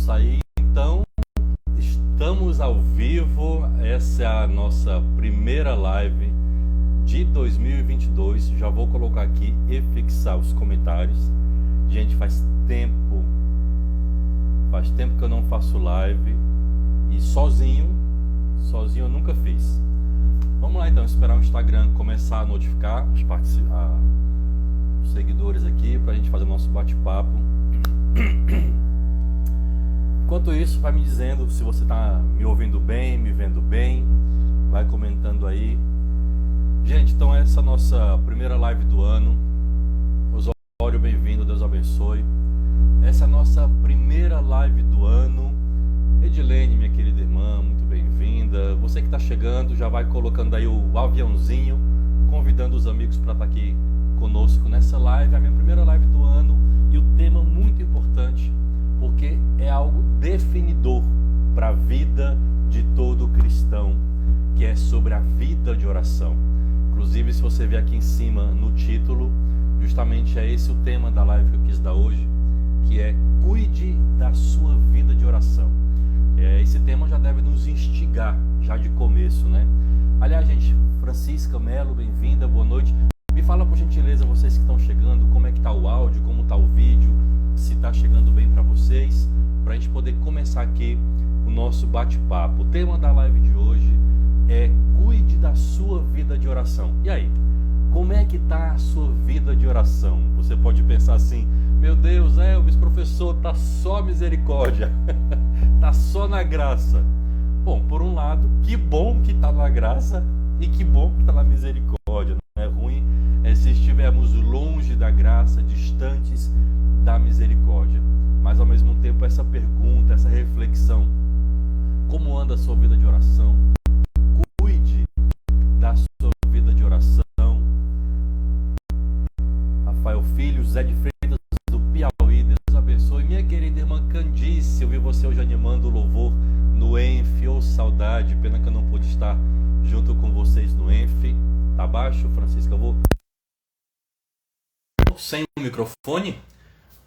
Isso aí, então, estamos ao vivo. Essa é a nossa primeira live de 2022. Já vou colocar aqui e fixar os comentários. Gente, faz tempo que eu não faço live e sozinho eu nunca fiz. Vamos lá então, esperar o Instagram começar a notificar os seguidores aqui para a gente fazer o nosso bate-papo. Enquanto isso, vai me dizendo se você está me ouvindo bem, me vendo bem, vai comentando aí. Gente, então essa é a nossa primeira live do ano. Osório, bem-vindo, Deus abençoe. Essa é a nossa primeira live do ano. Edilene, minha querida irmã, muito bem-vinda. Você que está chegando, já vai colocando aí o aviãozinho, convidando os amigos para estar aqui conosco nessa live. É a minha primeira live do ano e o tema muito importante, porque é algo definidor para a vida de todo cristão, que é sobre a vida de oração. Inclusive, se você ver aqui em cima no título, justamente é esse o tema da live que eu quis dar hoje, que é cuide da sua vida de oração. Esse tema já deve nos instigar, já de começo, né? Aliás, gente, Francisca Melo, bem-vinda, boa noite. Me fala por gentileza, vocês que estão chegando, como é que tá o áudio, como tá o vídeo, se está chegando bem para vocês, para a gente poder começar aqui o nosso bate-papo. O tema da live de hoje é cuide da sua vida de oração. E aí, como é que está a sua vida de oração? Você pode pensar assim, meu Deus, Elvis, professor, tá só misericórdia, tá só na graça. Bom, por um lado, que bom que tá na graça e que bom que tá na misericórdia. Não é ruim se estivermos longe da graça, distantes da misericórdia. Mas ao mesmo tempo essa pergunta, essa reflexão, como anda a sua vida de oração? Cuide da sua vida de oração. Rafael Filho, Zé de Freitas do Piauí, Deus abençoe. Minha querida irmã Candice, eu vi você hoje animando o louvor no ENF, ô saudade, pena que eu não pude estar junto com vocês no ENF. Tá baixo, Francisca? Eu vou sem o microfone,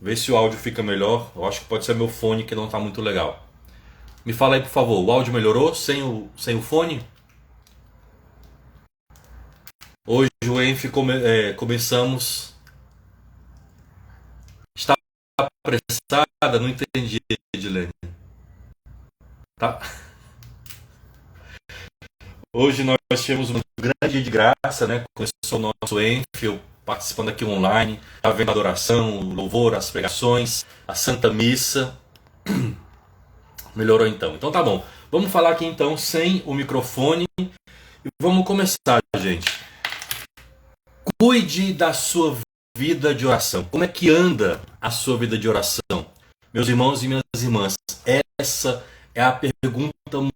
ver se o áudio fica melhor. Eu acho que pode ser meu fone que não está muito legal. Me fala aí, por favor, o áudio melhorou sem o fone? Hoje o ENF começamos. Está apressada? Não entendi, Edilene. Tá? Hoje nós tivemos um grande dia de graça, né? Começou o nosso ENF, eu participando aqui online, tá vendo a adoração, o louvor, as pregações, a Santa Missa. Melhorou então. Então tá bom. Vamos falar aqui então sem o microfone e vamos começar, gente. Cuide da sua vida de oração. Como é que anda a sua vida de oração? Meus irmãos e minhas irmãs, essa é a pergunta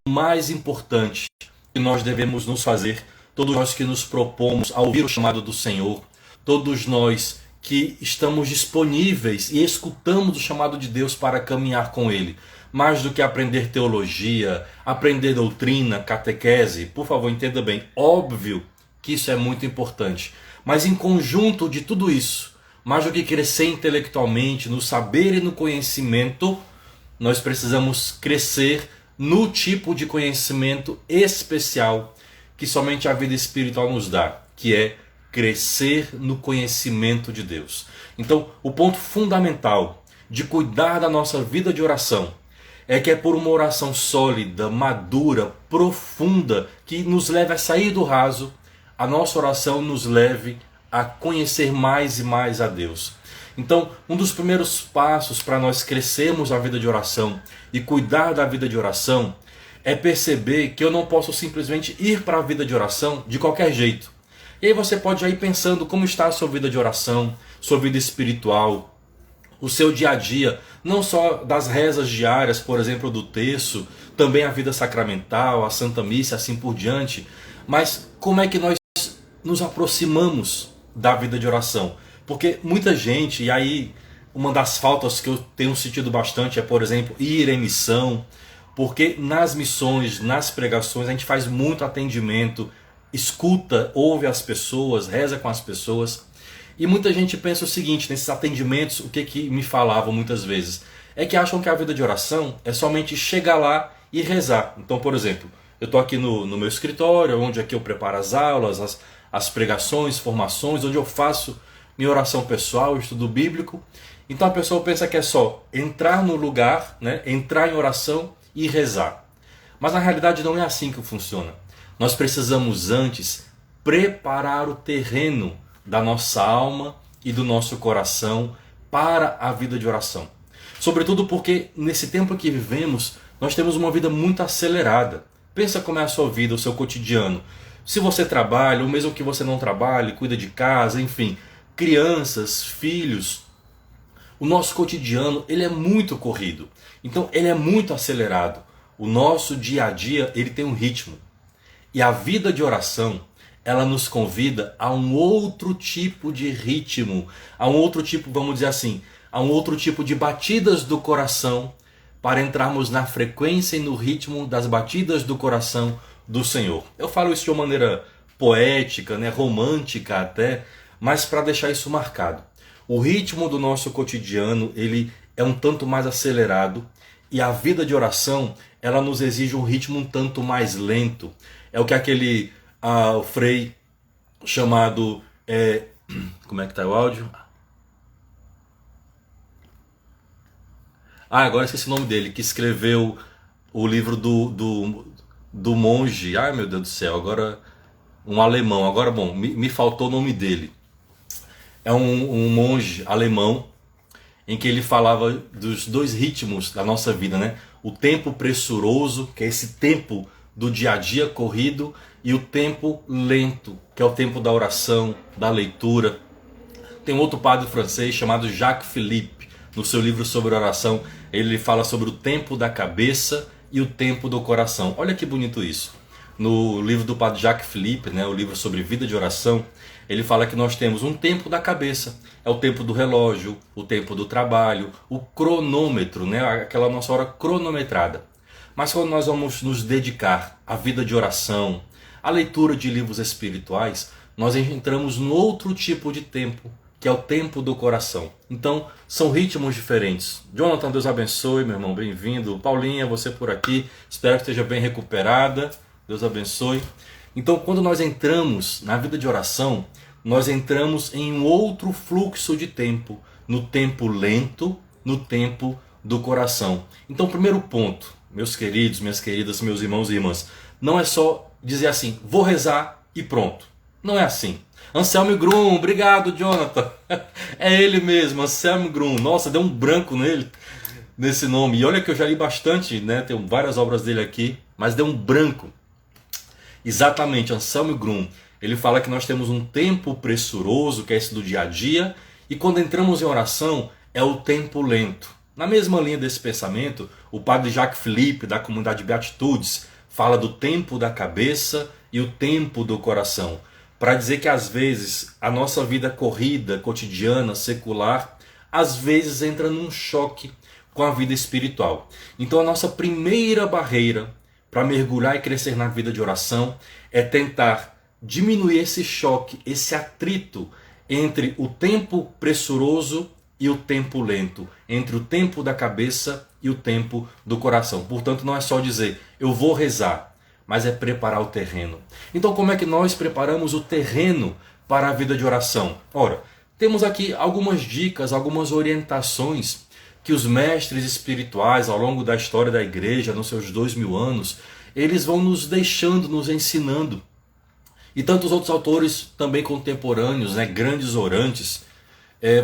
mais importante que nós devemos nos fazer, todos nós que nos propomos a ouvir o chamado do Senhor, todos nós que estamos disponíveis e escutamos o chamado de Deus para caminhar com Ele. Mais do que aprender teologia, aprender doutrina, catequese, por favor, entenda bem, óbvio que isso é muito importante. Mas em conjunto de tudo isso, mais do que crescer intelectualmente, no saber e no conhecimento, nós precisamos crescer no tipo de conhecimento especial que somente a vida espiritual nos dá, que é crescer no conhecimento de Deus. Então, o ponto fundamental de cuidar da nossa vida de oração é que é por uma oração sólida, madura, profunda, que nos leve a sair do raso, a nossa oração nos leve a conhecer mais e mais a Deus. Então, um dos primeiros passos para nós crescermos a vida de oração e cuidar da vida de oração é perceber que eu não posso simplesmente ir para a vida de oração de qualquer jeito. E aí você pode ir pensando como está a sua vida de oração, sua vida espiritual, o seu dia a dia, não só das rezas diárias, por exemplo, do terço, também a vida sacramental, a Santa Missa, assim por diante, mas como é que nós nos aproximamos da vida de oração? Porque muita gente, e aí uma das faltas que eu tenho sentido bastante é, por exemplo, ir em missão, porque nas missões, nas pregações, a gente faz muito atendimento, escuta, ouve as pessoas, reza com as pessoas. E muita gente pensa o seguinte, nesses atendimentos, o que me falavam muitas vezes? é que acham que a vida de oração é somente chegar lá e rezar. Então, por exemplo, eu estou aqui no meu escritório, onde aqui eu preparo as aulas, as pregações, formações, onde eu faço minha oração pessoal, estudo bíblico. Então a pessoa pensa que é só entrar no lugar, né, entrar em oração e rezar. Mas na realidade não é assim que funciona. Nós precisamos antes preparar o terreno da nossa alma e do nosso coração para a vida de oração. Sobretudo porque nesse tempo que vivemos, nós temos uma vida muito acelerada. Pensa como é a sua vida, o seu cotidiano. Se você trabalha, ou mesmo que você não trabalhe, cuida de casa, enfim, crianças, filhos, o nosso cotidiano ele é muito corrido. Então ele é muito acelerado. O nosso dia a dia ele tem um ritmo. E a vida de oração, ela nos convida a um outro tipo de ritmo, a um outro tipo, vamos dizer assim, a um outro tipo de batidas do coração, para entrarmos na frequência e no ritmo das batidas do coração do Senhor. Eu falo isso de uma maneira poética, né, romântica até, mas para deixar isso marcado. O ritmo do nosso cotidiano, ele é um tanto mais acelerado, e a vida de oração, ela nos exige um ritmo um tanto mais lento. É o que aquele o Frei chamado... como é que está o áudio? Agora esqueci o nome dele, que escreveu o livro do monge. Ai meu Deus do céu, agora um alemão. Agora, bom, me faltou o nome dele. É um monge alemão em que ele falava dos dois ritmos da nossa vida, né? O tempo pressuroso, que é esse tempo do dia a dia corrido, e o tempo lento, que é o tempo da oração, da leitura. Tem um outro padre francês chamado Jacques Philippe, no seu livro sobre oração, ele fala sobre o tempo da cabeça e o tempo do coração. Olha que bonito isso. No livro do padre Jacques Philippe, né, o livro sobre vida de oração, ele fala que nós temos um tempo da cabeça, é o tempo do relógio, o tempo do trabalho, o cronômetro, né, aquela nossa hora cronometrada. Mas quando nós vamos nos dedicar à vida de oração, à leitura de livros espirituais, nós entramos num outro tipo de tempo, que é o tempo do coração. Então, são ritmos diferentes. Jonathan, Deus abençoe, meu irmão, bem-vindo. Paulinha, você por aqui, espero que esteja bem recuperada. Deus abençoe. Então, quando nós entramos na vida de oração, nós entramos em um outro fluxo de tempo, no tempo lento, no tempo do coração. Então, primeiro ponto, meus queridos, minhas queridas, meus irmãos e irmãs, não é só dizer assim, vou rezar e pronto. Não é assim. Anselmo Grum, obrigado Jonathan. É ele mesmo, Anselmo Grum. Nossa, deu um branco nesse nome. E olha que eu já li bastante, né? Tem várias obras dele aqui, mas deu um branco. Exatamente, Anselmo Grum. Ele fala que nós temos um tempo pressuroso, que é esse do dia a dia, e quando entramos em oração, é o tempo lento. Na mesma linha desse pensamento, o padre Jacques Philippe, da comunidade Beatitudes, fala do tempo da cabeça e o tempo do coração, para dizer que às vezes a nossa vida corrida, cotidiana, secular, às vezes entra num choque com a vida espiritual. Então a nossa primeira barreira para mergulhar e crescer na vida de oração é tentar diminuir esse choque, esse atrito entre o tempo pressuroso e o tempo lento, entre o tempo da cabeça e o tempo do coração. Portanto, não é só dizer, eu vou rezar, mas é preparar o terreno. Então, como é que nós preparamos o terreno para a vida de oração? Ora, temos aqui algumas dicas, algumas orientações que os mestres espirituais, ao longo da história da igreja, nos seus 2000 anos, eles vão nos deixando, nos ensinando. E tantos outros autores também contemporâneos, né, grandes orantes,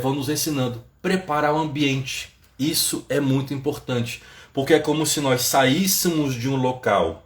vão nos ensinando. Preparar o ambiente. Isso é muito importante, porque é como se nós saíssemos de um local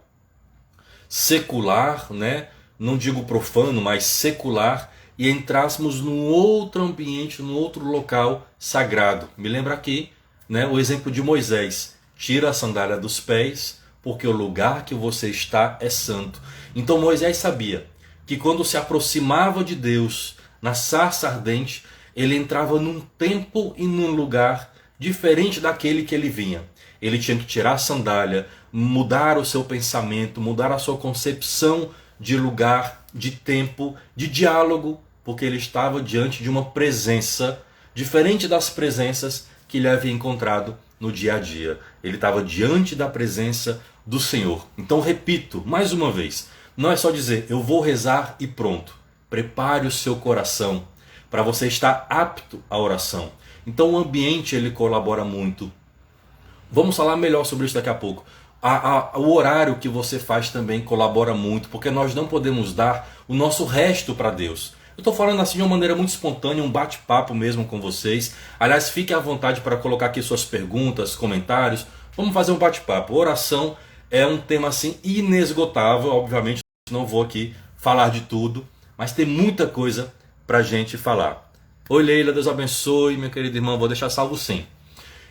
secular, né? Não digo profano, mas secular, e entrássemos num outro ambiente, num outro local sagrado. Me lembra aqui, né, o exemplo de Moisés. Tira a sandália dos pés, porque o lugar que você está é santo. Então Moisés sabia que quando se aproximava de Deus na sarça ardente, ele entrava num tempo e num lugar diferente daquele que ele vinha. Ele tinha que tirar a sandália, mudar o seu pensamento, mudar a sua concepção de lugar, de tempo, de diálogo, porque ele estava diante de uma presença diferente das presenças que ele havia encontrado no dia a dia. Ele estava diante da presença do Senhor. Então repito, mais uma vez, não é só dizer eu vou rezar e pronto. Prepare o seu coração para você estar apto à oração. Então o ambiente ele colabora muito. Vamos falar melhor sobre isso daqui a pouco. O horário que você faz também colabora muito, porque nós não podemos dar o nosso resto para Deus. Eu estou falando assim de uma maneira muito espontânea, um bate-papo mesmo com vocês. Aliás, fique à vontade para colocar aqui suas perguntas, comentários. Vamos fazer um bate-papo. Oração é um tema assim inesgotável. Obviamente não vou aqui falar de tudo, mas tem muita coisa para a gente falar. Oi Leila, Deus abençoe, minha querida irmã. Vou deixar salvo sim.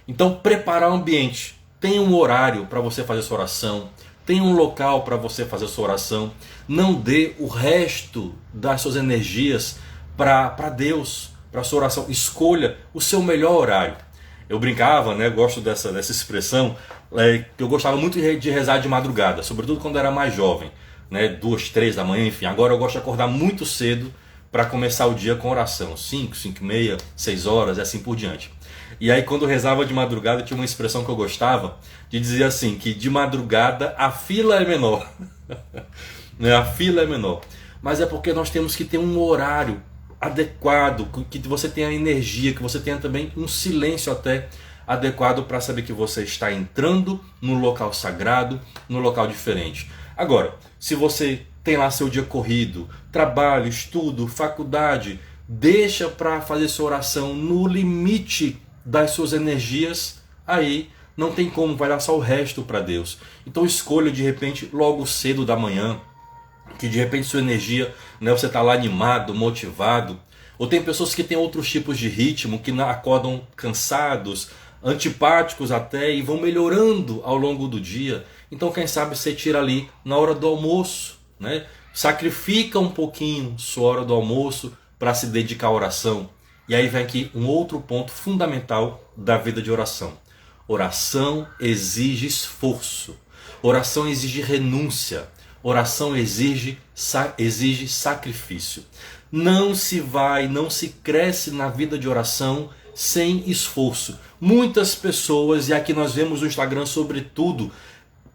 Então, preparar o ambiente. Tem um horário para você fazer sua oração. Tem um local para você fazer sua oração. Não dê o resto das suas energias para Deus, para sua oração. Escolha o seu melhor horário. Eu brincava, né? Gosto dessa expressão. Eu gostava muito de rezar de madrugada, sobretudo quando era mais jovem, né? 2, 3 da manhã, enfim. Agora eu gosto de acordar muito cedo para começar o dia com oração. 5, 5 e meia, 6 horas e assim por diante. E aí quando eu rezava de madrugada tinha uma expressão que eu gostava de dizer assim, que de madrugada a fila é menor. A fila é menor. Mas é porque nós temos que ter um horário adequado, que você tenha energia, que você tenha também um silêncio até adequado para saber que você está entrando num local sagrado, num local diferente. Agora, se você tem lá seu dia corrido, trabalho, estudo, faculdade, deixa para fazer sua oração no limite das suas energias, aí não tem como, vai dar só o resto para Deus. Então escolha de repente logo cedo da manhã, que de repente sua energia, né, você está lá animado, motivado. Ou tem pessoas que têm outros tipos de ritmo, que acordam cansados, antipáticos até, e vão melhorando ao longo do dia. Então quem sabe você tira ali na hora do almoço, né? Sacrifica um pouquinho sua hora do almoço para se dedicar à oração. E aí vem aqui um outro ponto fundamental da vida de oração. Oração exige esforço. Oração exige renúncia. Oração exige sacrifício. Não se cresce na vida de oração sem esforço. Muitas pessoas, e aqui nós vemos no Instagram sobretudo,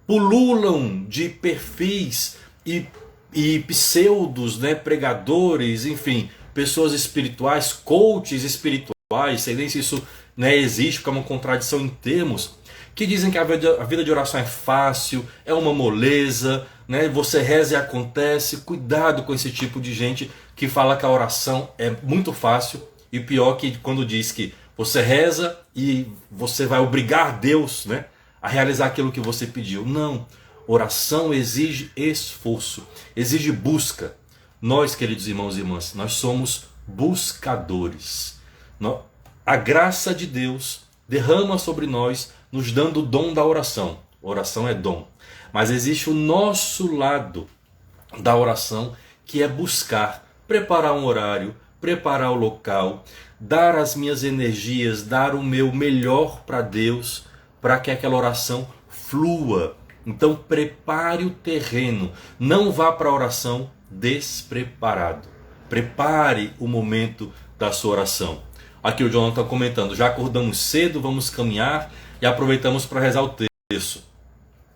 pululam de perfis e pseudos, né, pregadores, enfim, pessoas espirituais, coaches espirituais, sei nem se isso, né, existe, porque é uma contradição em termos, que dizem que a vida de oração é fácil, é uma moleza, né, você reza e acontece. Cuidado com esse tipo de gente que fala que a oração é muito fácil, e pior que quando diz que você reza e você vai obrigar Deus, né, a realizar aquilo que você pediu. Não, oração exige esforço, exige busca. Nós, queridos irmãos e irmãs, nós somos buscadores. A graça de Deus derrama sobre nós, nos dando o dom da oração. Oração é dom. Mas existe o nosso lado da oração, que é buscar, preparar um horário, preparar o local, dar as minhas energias, dar o meu melhor para Deus, para que aquela oração flua. Então prepare o terreno, não vá para a oração despreparado. Prepare o momento da sua oração. Aqui o Jonathan está comentando, já acordamos cedo, vamos caminhar e aproveitamos para rezar o terço.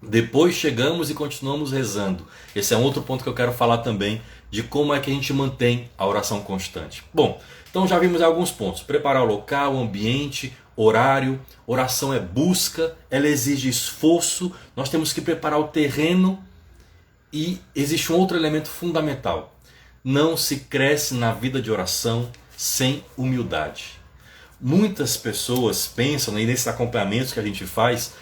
Depois chegamos e continuamos rezando. Esse é um outro ponto que eu quero falar também, de como é que a gente mantém a oração constante. Bom, então já vimos alguns pontos. Preparar o local, o ambiente, horário. Oração é busca, ela exige esforço. Nós temos que preparar o terreno. E existe um outro elemento fundamental. Não se cresce na vida de oração sem humildade. Muitas pessoas pensam, e nesses acompanhamentos que a gente faz,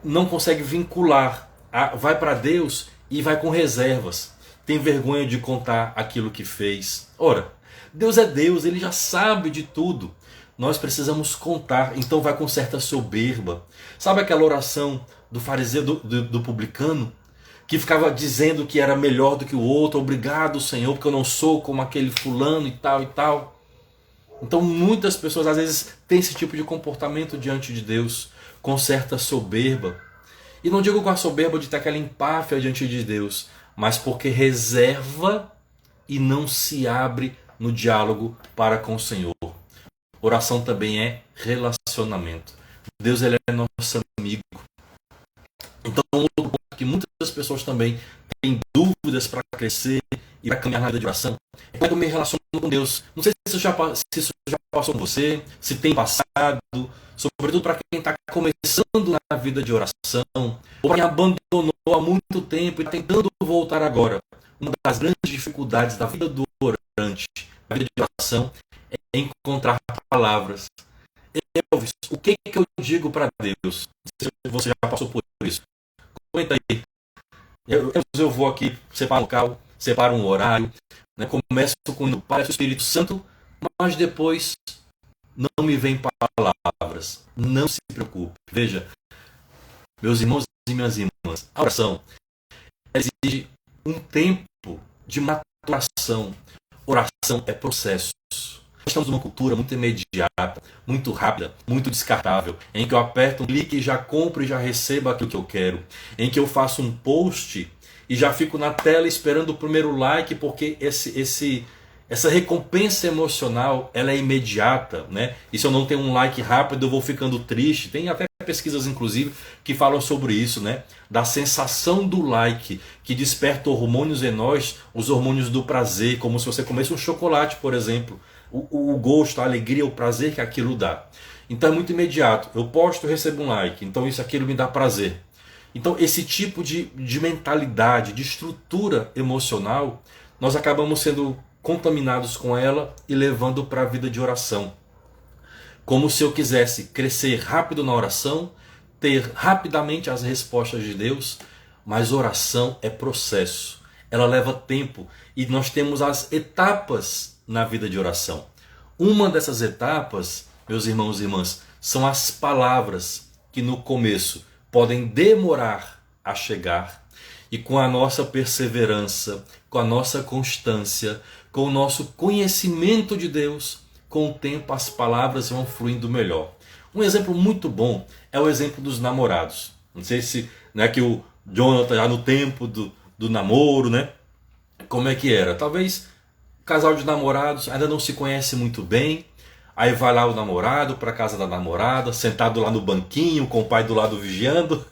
não consegue vincular. Vai para Deus e vai com reservas. Tem vergonha de contar aquilo que fez. Ora, Deus é Deus, Ele já sabe de tudo. Nós precisamos contar, então vai com certa soberba. Sabe aquela oração do fariseu, do publicano? Que ficava dizendo que era melhor do que o outro. Obrigado, Senhor, porque eu não sou como aquele fulano e tal e tal. Então muitas pessoas às vezes têm esse tipo de comportamento diante de Deus, com certa soberba. E não digo com a soberba de ter aquela empáfia diante de Deus, mas porque reserva e não se abre no diálogo para com o Senhor. Oração também é relacionamento. Deus ele é nosso amigo. Então, um outro ponto que muitas pessoas também têm dúvidas para crescer e para caminhar na vida de oração é como é que eu me relaciono com Deus. Não sei se isso já passou com você, se tem passado, sobretudo para quem está começando na vida de oração, ou para quem abandonou há muito tempo e está tentando voltar agora. Uma das grandes dificuldades da vida do orante, da vida de oração, é encontrar palavras. Elvis, o que eu digo para Deus? Não sei se você já passou por isso. Comenta aí. Eu vou aqui, separo um local, separo um horário, né? Começo com o Pai, o Espírito Santo, mas depois não me vem palavras. Não se preocupe. Veja, meus irmãos e minhas irmãs, a oração exige um tempo de maturação. Oração é processo. Nós estamos numa cultura muito imediata, muito rápida, muito descartável, em que eu aperto um clique e já compro e já recebo aquilo que eu quero, em que eu faço um post e já fico na tela esperando o primeiro like, porque essa recompensa emocional ela é imediata, né? E se eu não tenho um like rápido eu vou ficando triste. Tem até pesquisas inclusive que falam sobre isso, né? Da sensação do like que desperta hormônios em nós, os hormônios do prazer, como se você comesse um chocolate, por exemplo. O gosto, a alegria, o prazer que aquilo dá. Então é muito imediato. Eu posto, eu recebo um like. Então isso aquilo me dá prazer. Então esse tipo de mentalidade, de estrutura emocional, nós acabamos sendo contaminados com ela e levando para a vida de oração. Como se eu quisesse crescer rápido na oração, ter rapidamente as respostas de Deus, mas oração é processo. Ela leva tempo e nós temos as etapas na vida de oração. Uma dessas etapas, meus irmãos e irmãs, são as palavras que no começo podem demorar a chegar e com a nossa perseverança, com a nossa constância, com o nosso conhecimento de Deus, com o tempo as palavras vão fluindo melhor. Um exemplo muito bom é o exemplo dos namorados. Não sei se né, que o Jonathan já no tempo do namoro, né? Como é que era? Talvez casal de namorados ainda não se conhece muito bem, aí vai lá o namorado para casa da namorada, sentado lá no banquinho, com o pai do lado vigiando.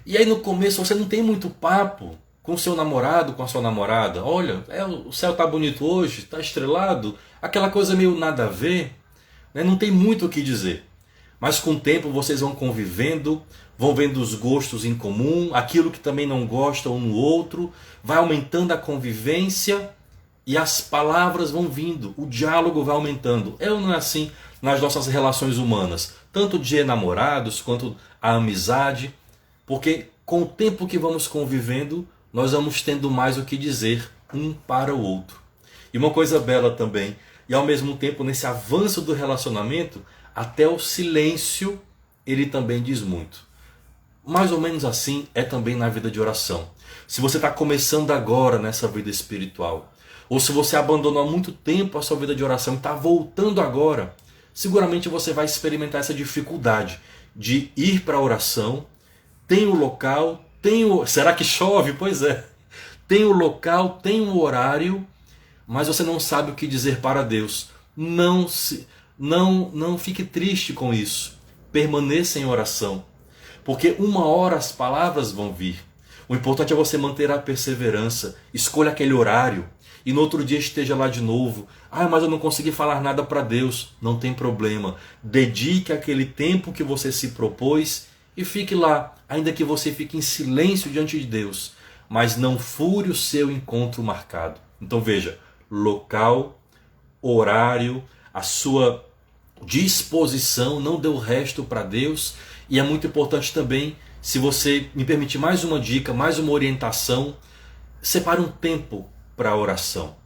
E aí no começo você não tem muito papo com o seu namorado, com a sua namorada. Olha, o céu tá bonito hoje, tá estrelado, aquela coisa meio nada a ver, né? Não tem muito o que dizer. Mas com o tempo vocês vão convivendo, vão vendo os gostos em comum, aquilo que também não gostam um no outro, vai aumentando a convivência. E as palavras vão vindo, o diálogo vai aumentando. É ou não é assim nas nossas relações humanas? Tanto de namorados quanto a amizade. Porque com o tempo que vamos convivendo, nós vamos tendo mais o que dizer um para o outro. E uma coisa bela também, e ao mesmo tempo nesse avanço do relacionamento, até o silêncio ele também diz muito. Mais ou menos assim é também na vida de oração. Se você está começando agora nessa vida espiritual, ou se você abandonou há muito tempo a sua vida de oração e está voltando agora, seguramente você vai experimentar essa dificuldade de ir para a oração. Tem o local, será que chove? Pois é. Tem o local, tem o horário, mas você não sabe o que dizer para Deus. Não fique triste com isso. Permaneça em oração, porque uma hora as palavras vão vir. O importante é você manter a perseverança. Escolha aquele horário. E no outro dia esteja lá de novo. Ah, mas eu não consegui falar nada para Deus. Não tem problema. Dedique aquele tempo que você se propôs e fique lá, ainda que você fique em silêncio diante de Deus. Mas não fure o seu encontro marcado. Então veja, local, horário, a sua disposição, não dê o resto para Deus. E é muito importante também, se você me permitir mais uma dica, mais uma orientação, separe um tempo para a oração.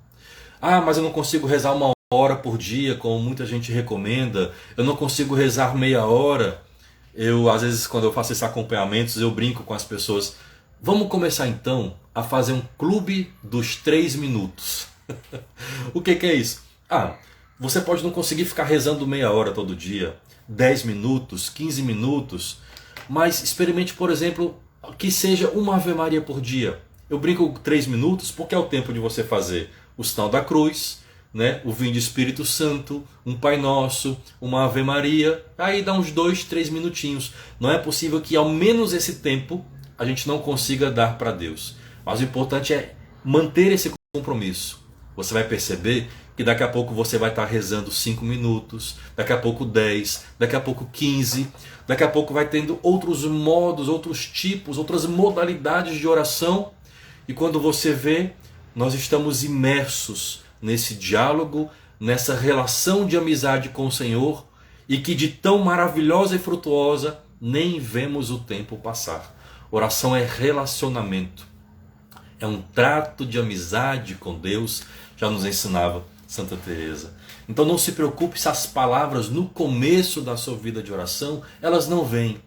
Ah, mas eu não consigo rezar 1 hora por dia, como muita gente recomenda. Eu não consigo rezar meia hora. Às vezes, quando eu faço esses acompanhamentos, eu brinco com as pessoas. Vamos começar então a fazer um clube dos 3 minutos. O que é isso? Ah, você pode não conseguir ficar rezando meia hora todo dia, 10 minutos, 15 minutos, mas experimente, por exemplo, que seja uma Ave Maria por dia. Eu brinco 3 minutos porque é o tempo de você fazer o sinal da cruz, né? O Vinde Espírito Santo, um Pai Nosso, uma Ave Maria, aí dá uns 2, 3 minutinhos. Não é possível que ao menos esse tempo a gente não consiga dar para Deus. Mas o importante é manter esse compromisso. Você vai perceber que daqui a pouco você vai estar rezando 5 minutos, daqui a pouco 10, daqui a pouco 15, daqui a pouco vai tendo outros modos, outros tipos, outras modalidades de oração. E quando você vê, nós estamos imersos nesse diálogo, nessa relação de amizade com o Senhor, e que de tão maravilhosa e frutuosa nem vemos o tempo passar. Oração é relacionamento, é um trato de amizade com Deus, já nos ensinava Santa Teresa. Então não se preocupe se as palavras no começo da sua vida de oração, elas não vêm.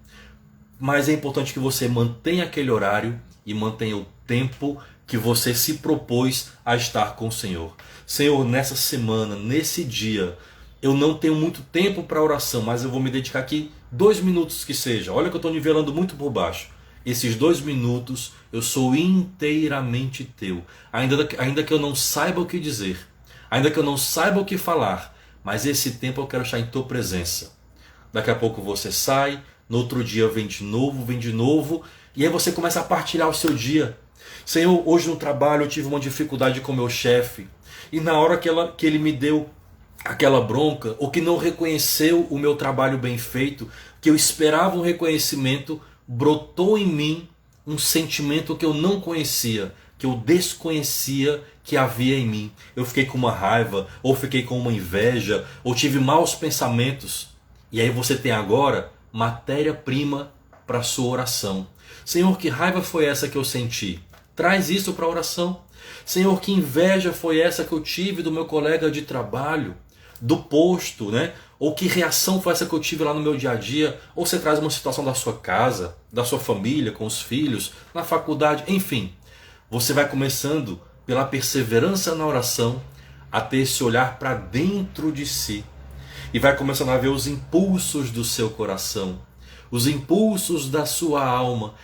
Mas é importante que você mantenha aquele horário e mantenha o tempo que você se propôs a estar com o Senhor. Senhor, nessa semana, nesse dia, eu não tenho muito tempo para oração, mas eu vou me dedicar aqui 2 minutos que seja. Olha que eu estou nivelando muito por baixo. Esses 2 minutos eu sou inteiramente teu. Ainda que eu não saiba o que dizer, ainda que eu não saiba o que falar, mas esse tempo eu quero estar em tua presença. Daqui a pouco você sai, no outro dia vem de novo, e aí você começa a partilhar o seu dia. Senhor, hoje no trabalho eu tive uma dificuldade com o meu chefe, e na hora que ele me deu aquela bronca, ou que não reconheceu o meu trabalho bem feito, que eu esperava um reconhecimento, brotou em mim um sentimento que eu não conhecia, que eu desconhecia que havia em mim. Eu fiquei com uma raiva, ou fiquei com uma inveja, ou tive maus pensamentos. E aí você tem agora matéria-prima para a sua oração. Senhor, que raiva foi essa que eu senti? Traz isso para a oração. Senhor, que inveja foi essa que eu tive do meu colega de trabalho, do posto, né? Ou que reação foi essa que eu tive lá no meu dia a dia? Ou você traz uma situação da sua casa, da sua família, com os filhos, na faculdade, enfim. Você vai começando, pela perseverança na oração, a ter esse olhar para dentro de si. E vai começando a ver os impulsos do seu coração, os impulsos da sua alma.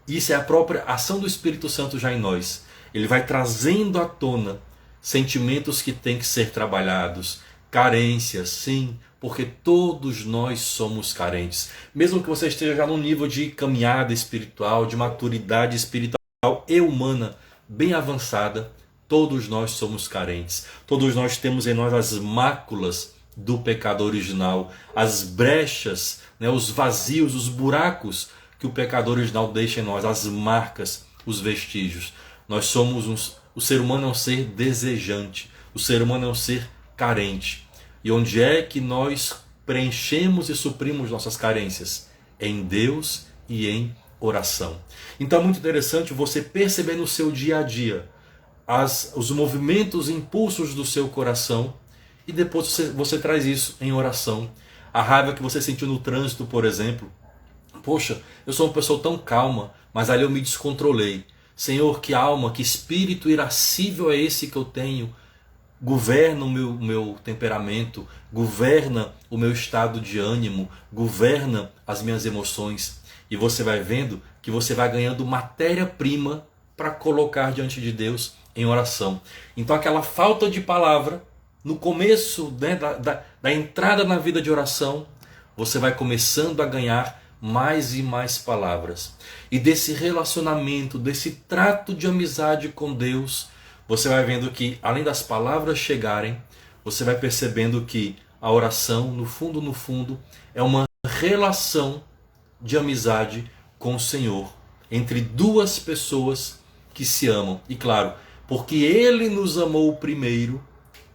Isso é a própria ação do Espírito Santo já em nós. Ele vai trazendo à tona sentimentos que têm que ser trabalhados, carências, sim, porque todos nós somos carentes. Mesmo que você esteja já num nível de caminhada espiritual, de maturidade espiritual e humana bem avançada, todos nós somos carentes. Todos nós temos em nós as máculas do pecado original, as brechas, né, os vazios, os buracos que o pecado original deixa em nós, as marcas, os vestígios. Nós somos o ser humano é um ser desejante, o ser humano é um ser carente. E onde é que nós preenchemos e suprimos nossas carências? Em Deus e em oração. Então é muito interessante você perceber no seu dia a dia os movimentos, impulsos do seu coração, e depois você traz isso em oração. A raiva que você sentiu no trânsito, por exemplo. Poxa, eu sou uma pessoa tão calma, mas ali eu me descontrolei. Senhor, que alma, que espírito irascível é esse que eu tenho? Governa o meu temperamento, governa o meu estado de ânimo, governa as minhas emoções. E você vai vendo que você vai ganhando matéria-prima para colocar diante de Deus em oração. Então aquela falta de palavra, no começo, né, da entrada na vida de oração, você vai começando a ganhar mais e mais palavras. E desse relacionamento, desse trato de amizade com Deus, você vai vendo que, além das palavras chegarem, você vai percebendo que a oração, no fundo, é uma relação de amizade com o Senhor, entre duas pessoas que se amam. E claro, porque Ele nos amou primeiro,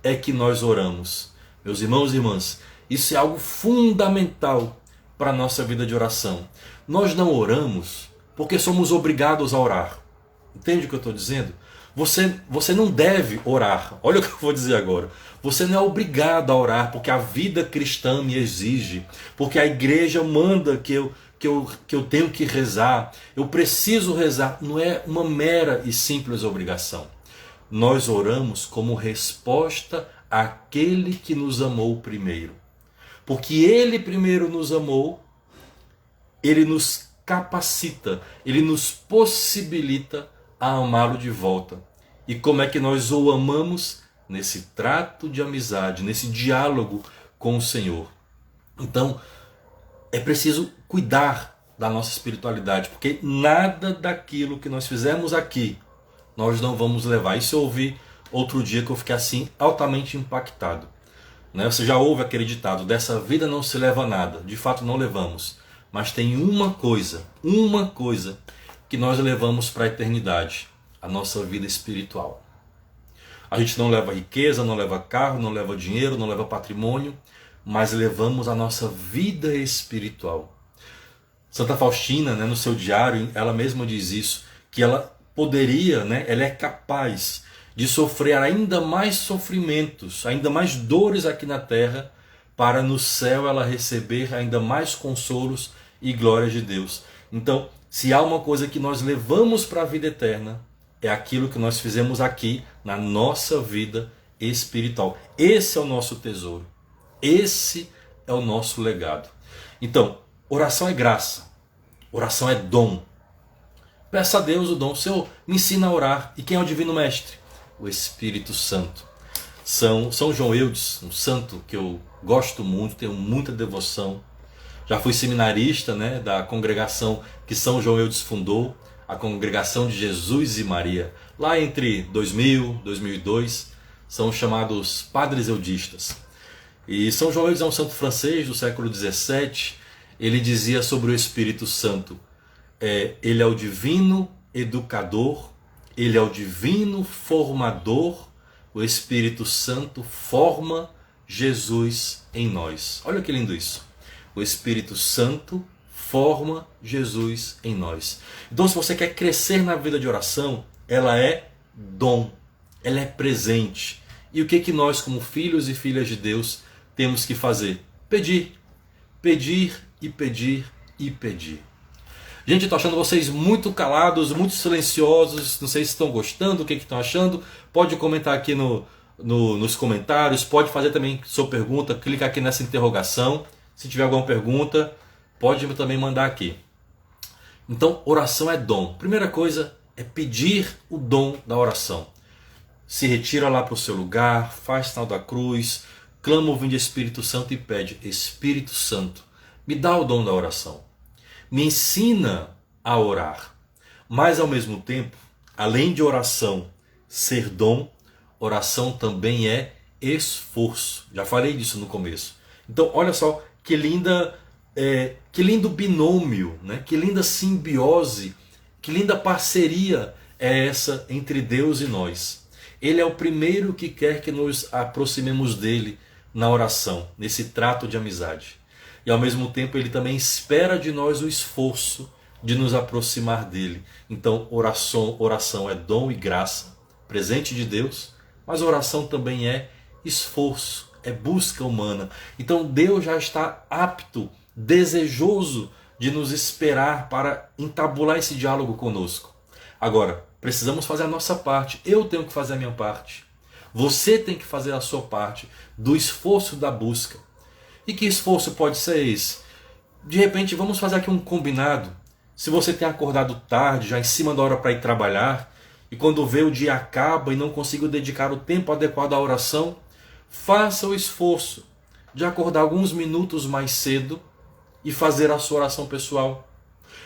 é que nós oramos. Meus irmãos e irmãs, isso é algo fundamental para a nossa vida de oração. Nós não oramos porque somos obrigados a orar. Entende o que eu estou dizendo? Você não deve orar. Olha o que eu vou dizer agora. Você não é obrigado a orar porque a vida cristã me exige, porque a igreja manda que eu tenho que rezar, eu preciso rezar. Não é uma mera e simples obrigação. Nós oramos como resposta àquele que nos amou primeiro. Porque Ele primeiro nos amou, Ele nos capacita, Ele nos possibilita a amá-lo de volta. E como é que nós o amamos? nesse trato de amizade, nesse diálogo com o Senhor. Então, é preciso cuidar da nossa espiritualidade, porque nada daquilo que nós fizemos aqui, nós não vamos levar. Isso eu ouvi outro dia que eu fiquei assim, altamente impactado. Você já ouve aquele ditado, dessa vida não se leva nada. De fato não levamos, mas tem uma coisa que nós levamos para a eternidade, a nossa vida espiritual. A gente não leva riqueza, não leva carro, não leva dinheiro, não leva patrimônio, mas levamos a nossa vida espiritual. Santa Faustina, no seu diário, ela mesma diz isso, que ela poderia, ela é capaz de sofrer ainda mais sofrimentos, ainda mais dores aqui na terra, para no céu ela receber ainda mais consolos e glórias de Deus. Então, se há uma coisa que nós levamos para a vida eterna, é aquilo que nós fizemos aqui na nossa vida espiritual. Esse é o nosso tesouro. Esse é o nosso legado. Então, oração é graça. Oração é dom. Peça a Deus o dom. Senhor, me ensina a orar. E quem é o Divino Mestre? O Espírito Santo. São João Eudes, um santo que eu gosto muito, tenho muita devoção. Já fui seminarista da congregação que São João Eudes fundou, a Congregação de Jesus e Maria. Lá entre 2000 e 2002, são chamados Padres Eudistas. E São João Eudes é um santo francês do século XVII. Ele dizia sobre o Espírito Santo, ele é o divino educador, ele é o divino formador, o Espírito Santo forma Jesus em nós. Olha que lindo isso. O Espírito Santo forma Jesus em nós. Então, se você quer crescer na vida de oração, ela é dom, ela é presente. E o que nós, como filhos e filhas de Deus, temos que fazer? Pedir. Pedir e pedir e pedir. Gente, eu estou achando vocês muito calados, muito silenciosos. Não sei se estão gostando, o que estão achando. Pode comentar aqui nos comentários. Pode fazer também sua pergunta. Clica aqui nessa interrogação. Se tiver alguma pergunta, pode também mandar aqui. Então, oração é dom. Primeira coisa é pedir o dom da oração. Se retira lá para o seu lugar, faz sinal da cruz, clama o vinde Espírito Santo e pede: Espírito Santo, me dá o dom da oração. Me ensina a orar. Mas ao mesmo tempo, além de oração ser dom, oração também é esforço. Já falei disso no começo. Então olha só que lindo binômio, que linda simbiose, que linda parceria é essa entre Deus e nós. Ele é o primeiro que quer que nos aproximemos dele na oração, nesse trato de amizade. E ao mesmo tempo ele também espera de nós o esforço de nos aproximar dele. Então oração é dom e graça, presente de Deus, mas oração também é esforço, é busca humana. Então Deus já está apto, desejoso de nos esperar para entabular esse diálogo conosco. Agora, precisamos fazer a nossa parte. Eu tenho que fazer a minha parte. Você tem que fazer a sua parte do esforço da busca. E que esforço pode ser esse? De repente, vamos fazer aqui um combinado. Se você tem acordado tarde, já em cima da hora para ir trabalhar, e quando vê o dia acaba e não consigo dedicar o tempo adequado à oração, faça o esforço de acordar alguns minutos mais cedo e fazer a sua oração pessoal.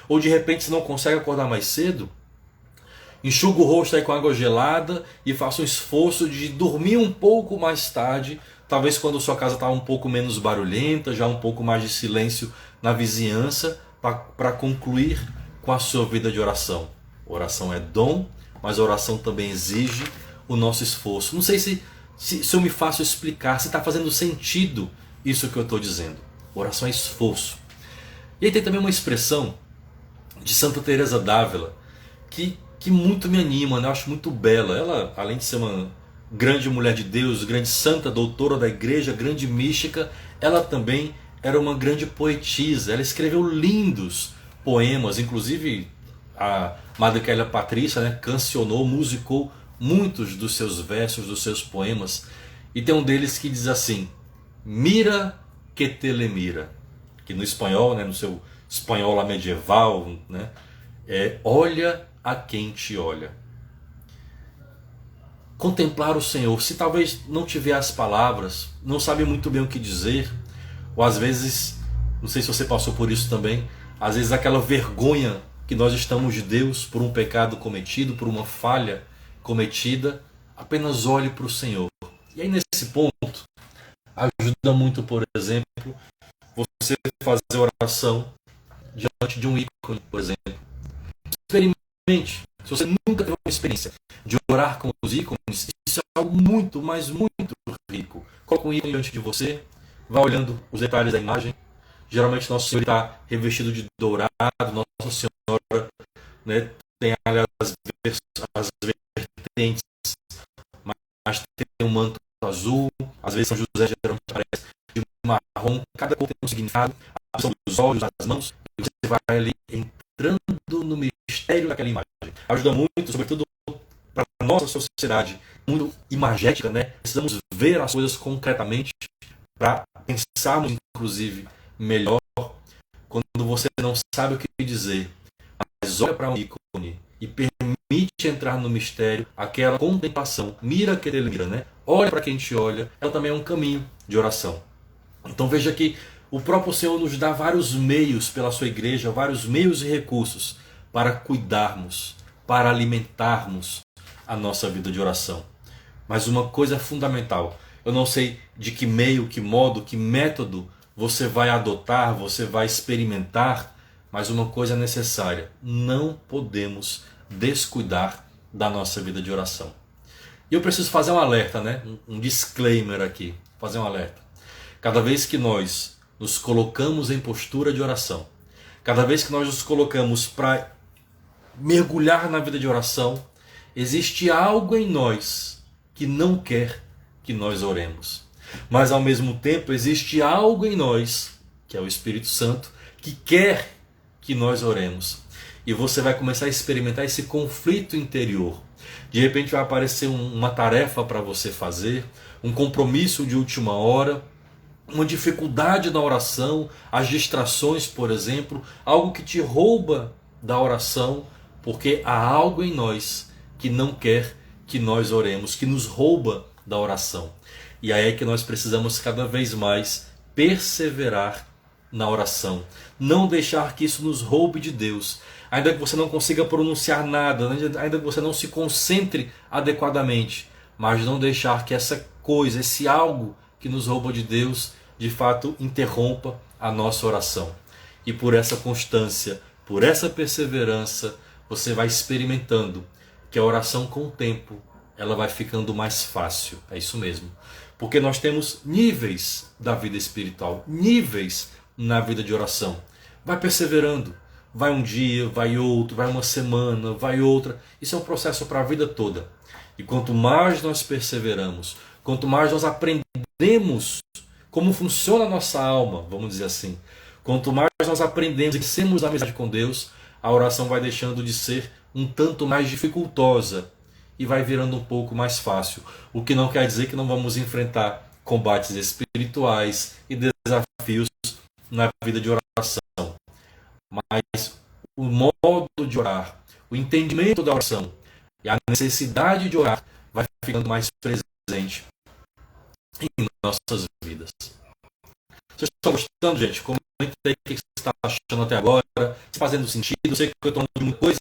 Ou de repente, se não consegue acordar mais cedo, enxuga o rosto aí com água gelada e faça um esforço de dormir um pouco mais tarde, talvez quando sua casa está um pouco menos barulhenta, já um pouco mais de silêncio na vizinhança, para concluir com a sua vida de oração. Oração é dom, mas a oração também exige o nosso esforço. Não sei se eu me faço explicar, se está fazendo sentido isso que eu estou dizendo. Oração é esforço. E aí tem também uma expressão de Santa Teresa d'Ávila que muito me anima, eu acho muito bela. Ela, além de ser uma grande mulher de Deus, grande santa, doutora da igreja, grande mística, ela também era uma grande poetisa. Ela escreveu lindos poemas, inclusive a Madre Kélia Patrícia cancionou, musicou muitos dos seus versos, dos seus poemas. E tem um deles que diz assim: Mira que te le mira, que no espanhol, no seu espanhol lá medieval, olha a quem te olha. contemplar o Senhor. Se talvez não tiver as palavras, não sabe muito bem o que dizer, ou às vezes, não sei se você passou por isso também, às vezes aquela vergonha que nós estamos de Deus por um pecado cometido, por uma falha cometida, apenas olhe para o Senhor. E aí nesse ponto, ajuda muito, por exemplo, você fazer oração diante de um ícone, por exemplo. Experimente. Se você nunca teve uma experiência de orar com os ícones, isso é algo muito, mas muito rico. Coloca um ícone diante de você, vá olhando os detalhes da imagem. Geralmente Nosso Senhor está revestido de dourado, Nossa Senhora, né, tem as vertentes, mas tem um manto azul, às vezes São José geralmente aparece de marrom, cada cor tem um significado, a posição dos olhos, das mãos, e você vai ali entrando no mistério daquela imagem. Ajuda muito, sobretudo para a nossa sociedade, muito imagética, né? Precisamos ver as coisas concretamente para pensarmos, inclusive, melhor. Quando você não sabe o que dizer, mas olha para um ícone e permite entrar no mistério, aquela contemplação, mira que ele mira, né? Olha para quem te olha, ela também é um caminho de oração. Então veja que o próprio Senhor nos dá vários meios pela sua igreja, vários meios e recursos para cuidarmos, para alimentarmos a nossa vida de oração. Mas uma coisa fundamental, eu não sei de que meio, que modo, que método você vai adotar, você vai experimentar, mas uma coisa é necessária: não podemos descuidar da nossa vida de oração. E eu preciso fazer um alerta, né? Um disclaimer aqui, fazer um alerta. Cada vez que nós nos colocamos em postura de oração, cada vez que nós nos colocamos para mergulhar na vida de oração, existe algo em nós que não quer que nós oremos. Mas ao mesmo tempo existe algo em nós, que é o Espírito Santo, que quer que nós oremos. E você vai começar a experimentar esse conflito interior. De repente vai aparecer uma tarefa para você fazer, um compromisso de última hora, uma dificuldade na oração, as distrações, por exemplo, algo que te rouba da oração, porque há algo em nós que não quer que nós oremos, que nos rouba da oração. E aí é que nós precisamos cada vez mais perseverar na oração, não deixar que isso nos roube de Deus, ainda que você não consiga pronunciar nada, ainda que você não se concentre adequadamente, mas não deixar que essa coisa, esse algo que nos rouba de Deus, de fato interrompa a nossa oração. E por essa constância, por essa perseverança, você vai experimentando que a oração com o tempo, ela vai ficando mais fácil. É isso mesmo. Porque nós temos níveis da vida espiritual, níveis na vida de oração. Vai perseverando. Vai um dia, vai outro, vai uma semana, vai outra. Isso é um processo para a vida toda. E quanto mais nós perseveramos, quanto mais nós aprendemos como funciona a nossa alma, vamos dizer assim, quanto mais nós aprendemos e crescemos a amizade com Deus, a oração vai deixando de ser um tanto mais dificultosa e vai virando um pouco mais fácil. O que não quer dizer que não vamos enfrentar combates espirituais e desafios na vida de oração. Mas o modo de orar, o entendimento da oração e a necessidade de orar vai ficando mais presente em nossas vidas. Vocês estão gostando, gente? Comenta aí o que você está achando até agora, se fazendo sentido. Eu sei que eu estou falando de muita coisa,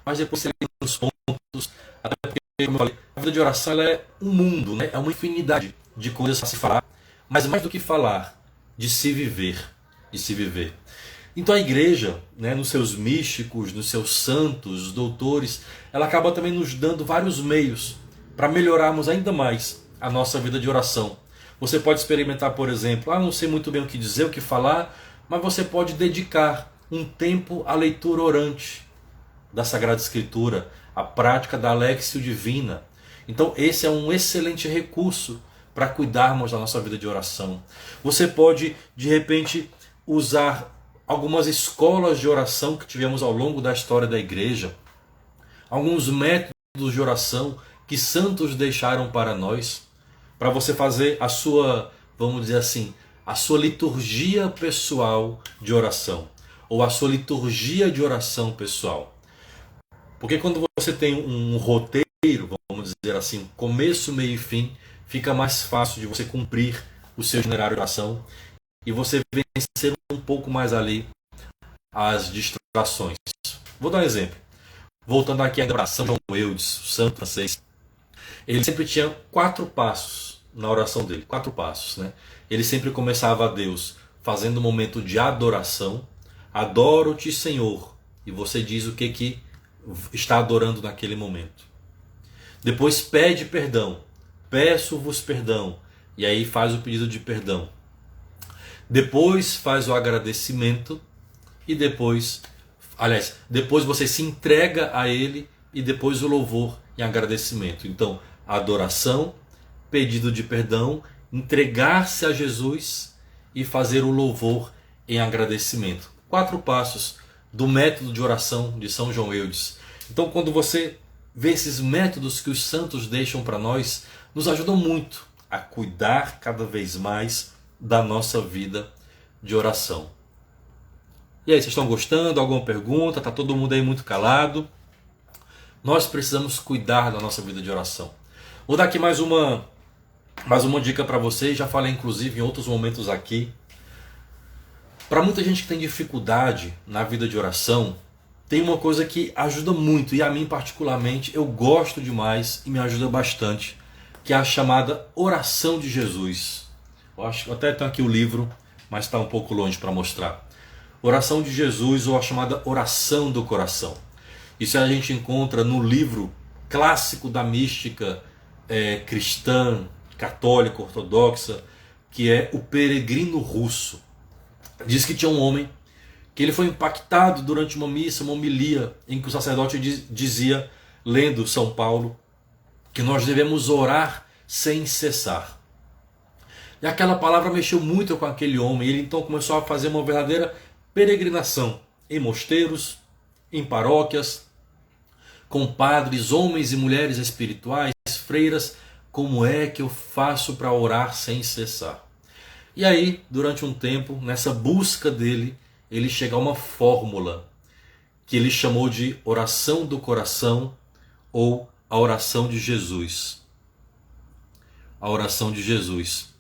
mas depois você lê nos pontos, até porque, como eu falei, a vida de oração ela é um mundo, né? É uma infinidade de coisas para se falar, mas mais do que falar, de se viver, de se viver. Então a igreja, né, nos seus místicos, nos seus santos, doutores, ela acaba também nos dando vários meios para melhorarmos ainda mais a nossa vida de oração. Você pode experimentar, por exemplo, não sei muito bem o que dizer, o que falar, mas você pode dedicar um tempo à leitura orante da Sagrada Escritura, à prática da Alexio Divina. Então esse é um excelente recurso para cuidarmos da nossa vida de oração. Você pode, de repente, usar algumas escolas de oração que tivemos ao longo da história da igreja, alguns métodos de oração que santos deixaram para nós, para você fazer a sua, vamos dizer assim, a sua liturgia pessoal de oração, ou a sua liturgia de oração pessoal. Porque quando você tem um roteiro, vamos dizer assim, começo, meio e fim, fica mais fácil de você cumprir o seu itinerário de oração e você vencer um pouco mais ali as distrações. Vou dar um exemplo. Voltando aqui à oração de João Eudes, o santo francês, ele sempre tinha 4 passos na oração dele, 4 passos, né? Ele sempre começava a Deus fazendo um momento de adoração. Adoro-te, Senhor. E você diz o que está adorando naquele momento. Depois pede perdão. Peço-vos perdão. E aí faz o pedido de perdão. Depois faz o agradecimento. E depois você se entrega a Ele. E depois o louvor e agradecimento. Então, adoração, pedido de perdão, entregar-se a Jesus e fazer o louvor em agradecimento. 4 passos do método de oração de São João Eudes. Então, quando você vê esses métodos que os santos deixam para nós, nos ajudam muito a cuidar cada vez mais da nossa vida de oração. E aí, vocês estão gostando? Alguma pergunta? Está todo mundo aí muito calado? Nós precisamos cuidar da nossa vida de oração. Vou dar aqui mais uma dica para vocês. Já falei inclusive em outros momentos aqui. Para muita gente que tem dificuldade na vida de oração, tem uma coisa que ajuda muito, e a mim particularmente eu gosto demais e me ajuda bastante, que é a chamada oração de Jesus. Eu até tenho aqui o livro, mas está um pouco longe para mostrar. Oração de Jesus, ou a chamada oração do coração. Isso a gente encontra no livro clássico da mística cristã, católica, ortodoxa, que é O Peregrino Russo. Diz que tinha um homem que ele foi impactado durante uma missa, uma homilia, em que o sacerdote dizia, lendo São Paulo, que nós devemos orar sem cessar. E aquela palavra mexeu muito com aquele homem. Ele então começou a fazer uma verdadeira peregrinação em mosteiros, em paróquias, com padres, homens e mulheres espirituais, freiras. Como é que eu faço para orar sem cessar? E aí, durante um tempo, nessa busca dele, ele chega a uma fórmula que ele chamou de oração do coração, ou a oração de Jesus. A oração de Jesus.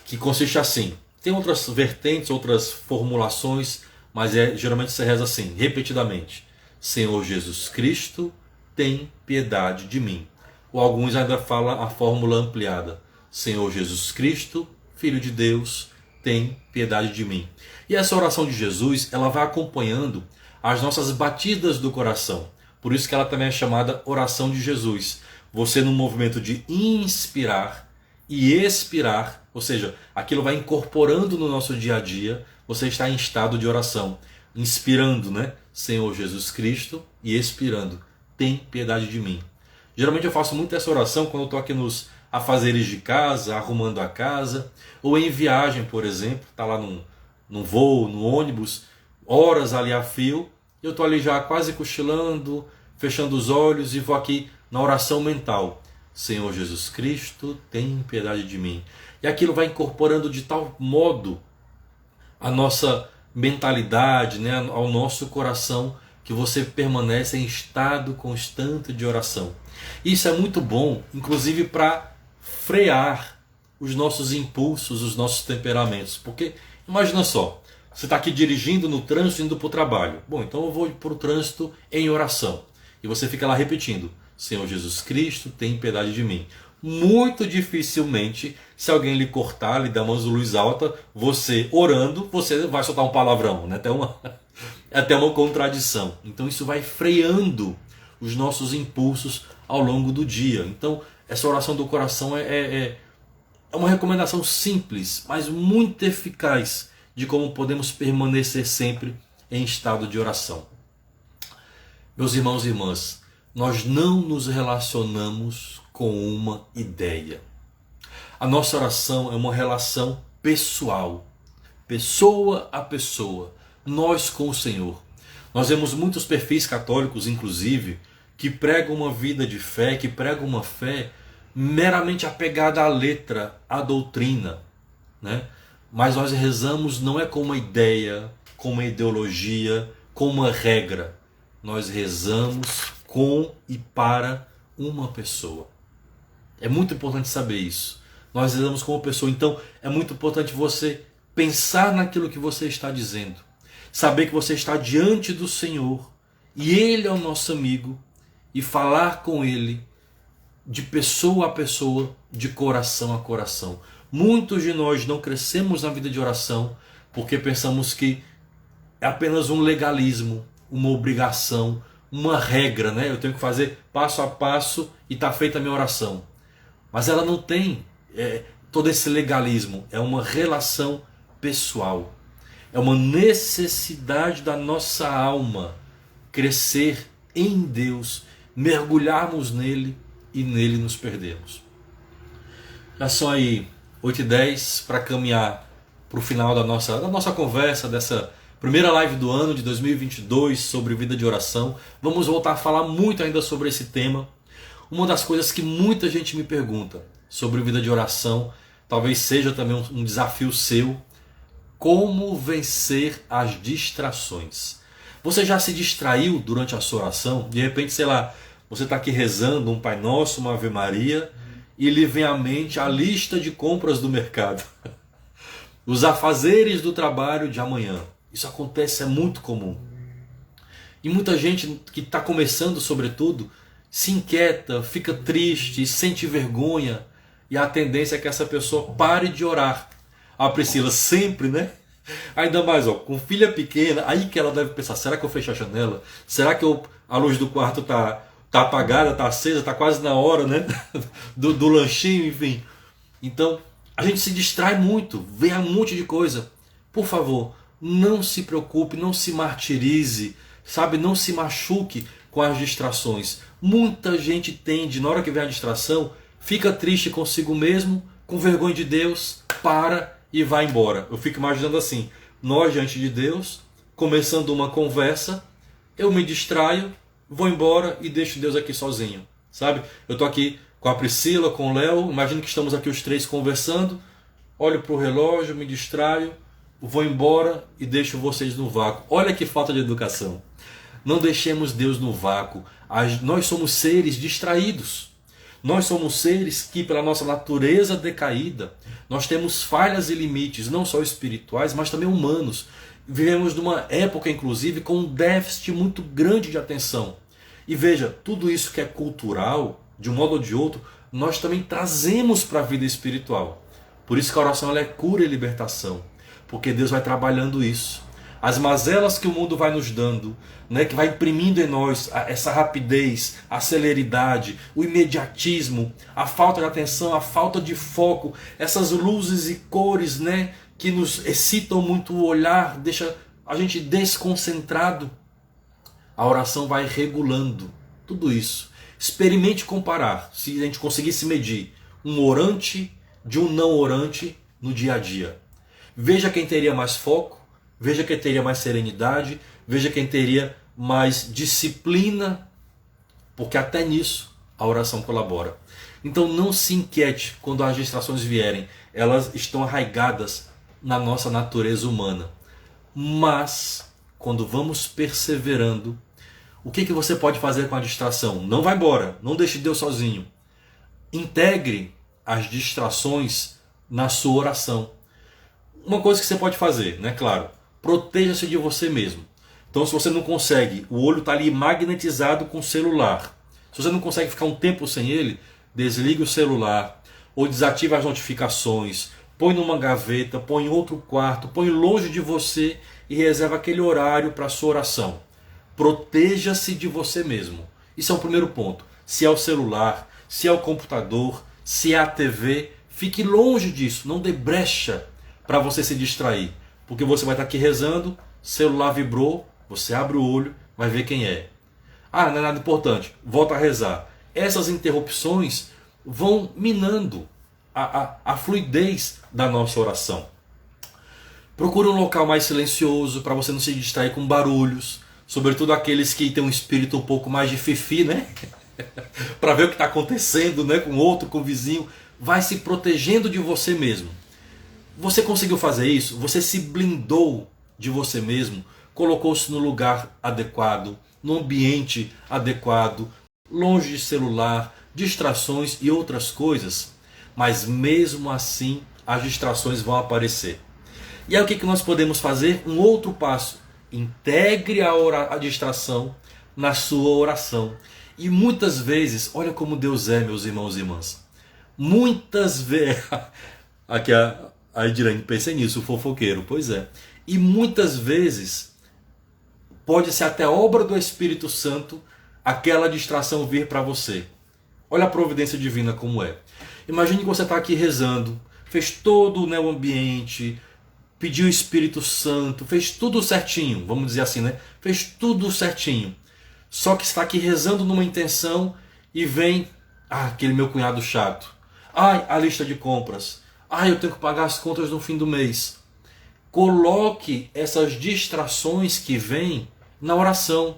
Que consiste assim. Tem outras vertentes, outras formulações, mas geralmente você reza assim, repetidamente. Senhor Jesus Cristo, tem piedade de mim. Ou alguns ainda falam a fórmula ampliada. Senhor Jesus Cristo, Filho de Deus, tem piedade de mim. E essa oração de Jesus, ela vai acompanhando as nossas batidas do coração. Por isso que ela também é chamada oração de Jesus. Você no movimento de inspirar e expirar, ou seja, aquilo vai incorporando no nosso dia a dia, você está em estado de oração. Inspirando, né? Senhor Jesus Cristo, e expirando, tem piedade de mim. Geralmente eu faço muito essa oração quando eu estou aqui nos afazeres de casa, arrumando a casa, ou em viagem, por exemplo, está lá num voo, no ônibus, horas ali a fio, eu estou ali já quase cochilando, fechando os olhos e vou aqui na oração mental. Senhor Jesus Cristo, tem piedade de mim. E aquilo vai incorporando de tal modo a nossa mentalidade, né, ao nosso coração, que você permanece em estado constante de oração. Isso é muito bom, inclusive para frear os nossos impulsos, os nossos temperamentos. Porque, imagina só, você está aqui dirigindo no trânsito, indo para o trabalho. Bom, então eu vou para o trânsito em oração. E você fica lá repetindo, Senhor Jesus Cristo, tem piedade de mim. Muito dificilmente, se alguém lhe cortar, lhe dar uma luz alta, você orando, você vai soltar um palavrão, né? Até uma contradição. Então isso vai freando os nossos impulsos ao longo do dia. Então essa oração do coração é uma recomendação simples, mas muito eficaz de como podemos permanecer sempre em estado de oração. Meus irmãos e irmãs, nós não nos relacionamos com uma ideia. A nossa oração é uma relação pessoal, pessoa a pessoa, nós com o Senhor. Nós vemos muitos perfis católicos, inclusive, que pregam uma vida de fé, que pregam uma fé meramente apegada à letra, à doutrina, né? Mas nós rezamos não é com uma ideia, com uma ideologia, com uma regra. Nós rezamos com e para uma pessoa. É muito importante saber isso. Nós lidamos com uma pessoa, então é muito importante você pensar naquilo que você está dizendo. Saber que você está diante do Senhor e Ele é o nosso amigo e falar com Ele de pessoa a pessoa, de coração a coração. Muitos de nós não crescemos na vida de oração porque pensamos que é apenas um legalismo, uma obrigação, uma regra, né? Eu tenho que fazer passo a passo e está feita a minha oração. Mas ela não tem todo esse legalismo, é uma relação pessoal. É uma necessidade da nossa alma crescer em Deus, mergulharmos nele e nele nos perdermos. Já são aí 8h10 para caminhar para o final da nossa conversa, dessa primeira live do ano de 2022 sobre vida de oração. Vamos voltar a falar muito ainda sobre esse tema. Uma das coisas que muita gente me pergunta sobre vida de oração, talvez seja também um desafio seu, como vencer as distrações. Você já se distraiu durante a sua oração? De repente, sei lá, você está aqui rezando um Pai Nosso, uma Ave Maria, e lhe vem à mente a lista de compras do mercado. Os afazeres do trabalho de amanhã. Isso acontece, é muito comum. E muita gente que está começando, sobretudo, se inquieta, fica triste, sente vergonha. E a tendência é que essa pessoa pare de orar. A Priscila sempre, né? Ainda mais, com filha pequena, aí que ela deve pensar, será que eu fecho a janela? Será que a luz do quarto tá apagada, tá acesa, tá quase na hora, né? do lanchinho, enfim. Então, a gente se distrai muito, vem um monte de coisa. Por favor, não se preocupe, não se martirize, sabe? Não se machuque com as distrações. Muita gente tende, na hora que vem a distração, fica triste consigo mesmo, com vergonha de Deus, para e vai embora. Eu fico imaginando assim, nós diante de Deus, começando uma conversa, eu me distraio, vou embora e deixo Deus aqui sozinho, sabe? Eu tô aqui com a Priscila, com o Léo, imagino que estamos aqui os três conversando, olho para o relógio, me distraio, vou embora e deixo vocês no vácuo. Olha que falta de educação. Não deixemos Deus no vácuo. Nós somos seres distraídos. Nós somos seres que, pela nossa natureza decaída, nós temos falhas e limites, não só espirituais, mas também humanos. Vivemos numa época, inclusive, com um déficit muito grande de atenção. E veja, tudo isso que é cultural, de um modo ou de outro, nós também trazemos para a vida espiritual. Por isso que a oração ela é cura e libertação, porque Deus vai trabalhando isso. As mazelas que o mundo vai nos dando, né, que vai imprimindo em nós essa rapidez, a celeridade, o imediatismo, a falta de atenção, a falta de foco, essas luzes e cores, né, que nos excitam muito o olhar, deixa a gente desconcentrado. A oração vai regulando tudo isso. Experimente comparar, se a gente conseguisse medir um orante de um não orante no dia a dia. Veja quem teria mais foco, veja quem teria mais serenidade, veja quem teria mais disciplina, porque até nisso a oração colabora. Então não se inquiete quando as distrações vierem, elas estão arraigadas na nossa natureza humana. Mas, quando vamos perseverando, o que você pode fazer com a distração? Não vá embora, não deixe Deus sozinho. Integre as distrações na sua oração. Uma coisa que você pode fazer, né? Claro, proteja-se de você mesmo. Então, se você não consegue, o olho está ali magnetizado com o celular. Se você não consegue ficar um tempo sem ele, desligue o celular ou desative as notificações, põe numa gaveta, põe em outro quarto, põe longe de você e reserva aquele horário para a sua oração. Proteja-se de você mesmo. Isso é o primeiro ponto. Se é o celular, se é o computador, se é a TV, fique longe disso, não dê brecha para você se distrair. Porque você vai estar aqui rezando, celular vibrou, você abre o olho, vai ver quem é. Ah, não é nada importante, volta a rezar. Essas interrupções vão minando a fluidez da nossa oração. Procure um local mais silencioso para você não se distrair com barulhos, sobretudo aqueles que têm um espírito um pouco mais de fifi, né? Para ver o que está acontecendo, né? Com outro, com o vizinho. Vai se protegendo de você mesmo. Você conseguiu fazer isso? Você se blindou de você mesmo? Colocou-se no lugar adequado, no ambiente adequado, longe de celular, distrações e outras coisas. Mas mesmo assim, as distrações vão aparecer. E aí o que nós podemos fazer? Um outro passo. Integre a distração na sua oração. E muitas vezes, olha como Deus é, meus irmãos e irmãs. Muitas vezes... Aqui a Edilene, pensei nisso, o fofoqueiro. Pois é. E muitas vezes, pode ser até obra do Espírito Santo, aquela distração vir para você. Olha a providência divina como é. Imagine que você está aqui rezando, fez todo, né, o ambiente, pediu o Espírito Santo, fez tudo certinho, vamos dizer assim, né? Fez tudo certinho. Só que está aqui rezando numa intenção e vem aquele meu cunhado chato. Ai, a lista de compras. Ai, eu tenho que pagar as contas no fim do mês. Coloque essas distrações que vêm na oração.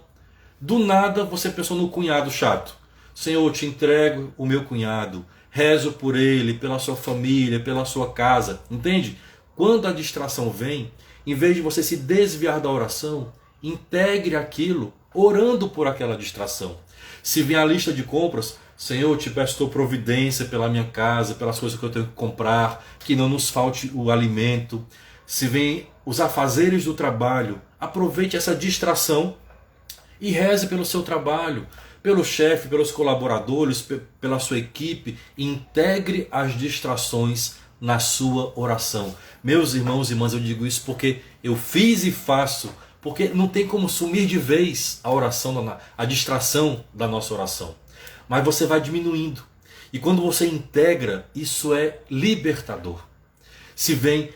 Do nada você pensou no cunhado chato. Senhor, eu te entrego o meu cunhado. Rezo por ele, pela sua família, pela sua casa. Entende? Quando a distração vem, em vez de você se desviar da oração, integre aquilo orando por aquela distração. Se vem a lista de compras, Senhor, eu te peço tua providência pela minha casa, pelas coisas que eu tenho que comprar, que não nos falte o alimento. Se vem os afazeres do trabalho, aproveite essa distração e reze pelo seu trabalho, pelo chefe, pelos colaboradores, pela sua equipe. Integre as distrações na sua oração. Meus irmãos e irmãs, eu digo isso porque eu fiz e faço, porque não tem como sumir de vez a oração, a distração da nossa oração. Mas você vai diminuindo. E quando você integra, isso é libertador. Se vem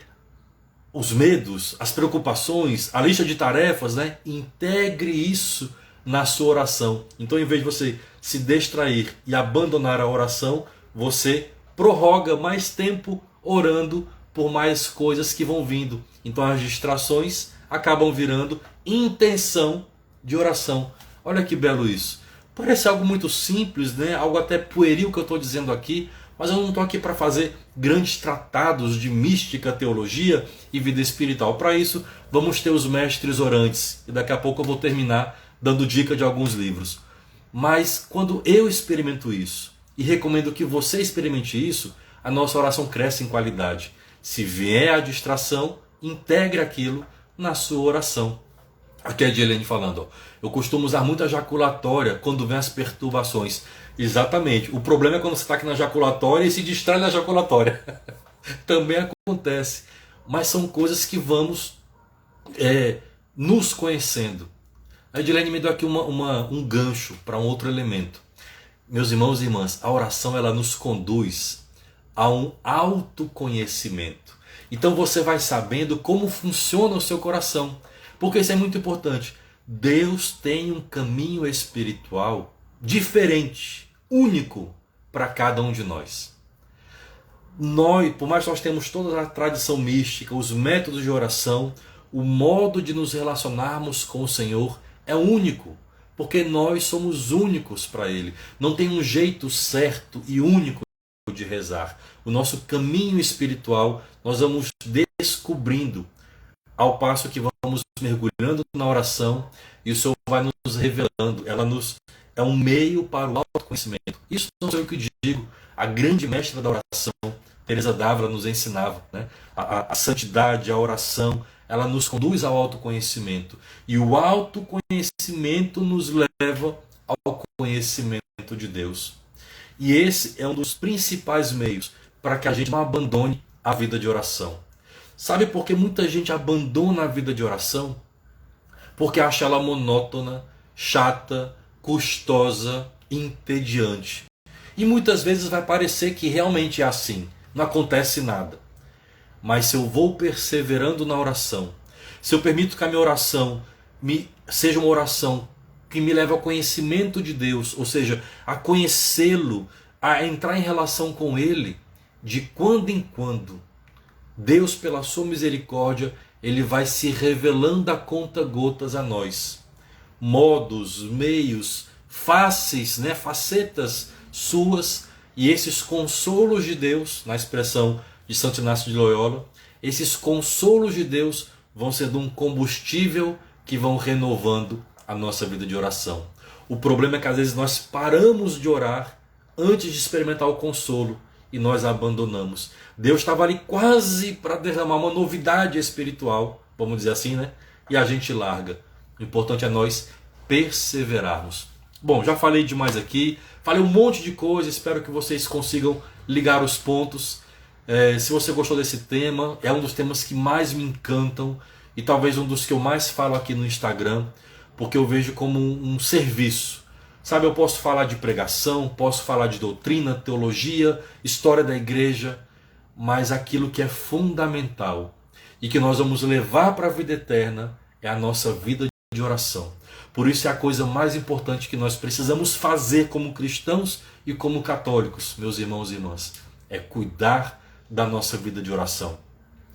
os medos, as preocupações, a lista de tarefas, né? Integre isso na sua oração. Então, em vez de você se distrair e abandonar a oração, você prorroga mais tempo orando por mais coisas que vão vindo. Então, as distrações acabam virando intenção de oração. Olha que belo isso. Parece algo muito simples, né? Algo até pueril que eu estou dizendo aqui, mas eu não estou aqui para fazer grandes tratados de mística, teologia e vida espiritual. Para isso, vamos ter os mestres orantes. E daqui a pouco eu vou terminar dando dica de alguns livros. Mas quando eu experimento isso, e recomendo que você experimente isso, a nossa oração cresce em qualidade. Se vier a distração, integre aquilo na sua oração. Aqui é a Edilene falando, ó. Eu costumo usar muita jaculatória quando vem as perturbações. Exatamente. O problema é quando você está aqui na jaculatória e se distrai na jaculatória. Também acontece. Mas são coisas que vamos nos conhecendo. A Edilene me deu aqui um gancho para um outro elemento. Meus irmãos e irmãs, a oração ela nos conduz a um autoconhecimento. Então você vai sabendo como funciona o seu coração. Porque isso é muito importante. Deus tem um caminho espiritual diferente, único para cada um de nós. Nós, por mais que nós temos toda a tradição mística, os métodos de oração, o modo de nos relacionarmos com o Senhor é único. Porque nós somos únicos para Ele. Não tem um jeito certo e único de rezar. O nosso caminho espiritual nós vamos descobrindo ao passo que vamos mergulhando na oração e o Senhor vai nos revelando. Ela é um meio para o autoconhecimento. Isso não sou eu que digo. A grande mestra da oração, Teresa d'Ávila, nos ensinava, né? A santidade, a oração, ela nos conduz ao autoconhecimento. E o autoconhecimento nos leva ao conhecimento de Deus. E esse é um dos principais meios para que a gente não abandone a vida de oração. Sabe por que muita gente abandona a vida de oração? Porque acha ela monótona, chata, custosa, entediante. E muitas vezes vai parecer que realmente é assim, não acontece nada. Mas se eu vou perseverando na oração, se eu permito que a minha oração seja uma oração que me leve ao conhecimento de Deus, ou seja, a conhecê-lo, a entrar em relação com Ele, de quando em quando, Deus, pela sua misericórdia, Ele vai se revelando a conta-gotas a nós. Modos, meios, faces, né, facetas suas, e esses consolos de Deus, na expressão de Santo Inácio de Loyola, esses consolos de Deus vão sendo um combustível que vão renovando a nossa vida de oração. O problema é que às vezes nós paramos de orar antes de experimentar o consolo e nós abandonamos. Deus estava ali quase para derramar uma novidade espiritual, vamos dizer assim, né? E a gente larga. O importante é nós perseverarmos. Bom, já falei demais aqui, falei um monte de coisa, espero que vocês consigam ligar os pontos. Se você gostou desse tema, é um dos temas que mais me encantam e talvez um dos que eu mais falo aqui no Instagram, porque eu vejo como um serviço. Sabe, eu posso falar de pregação, posso falar de doutrina, teologia, história da igreja, mas aquilo que é fundamental e que nós vamos levar para a vida eterna é a nossa vida de oração. Por isso é a coisa mais importante que nós precisamos fazer como cristãos e como católicos, meus irmãos e irmãs, é cuidar da nossa vida de oração.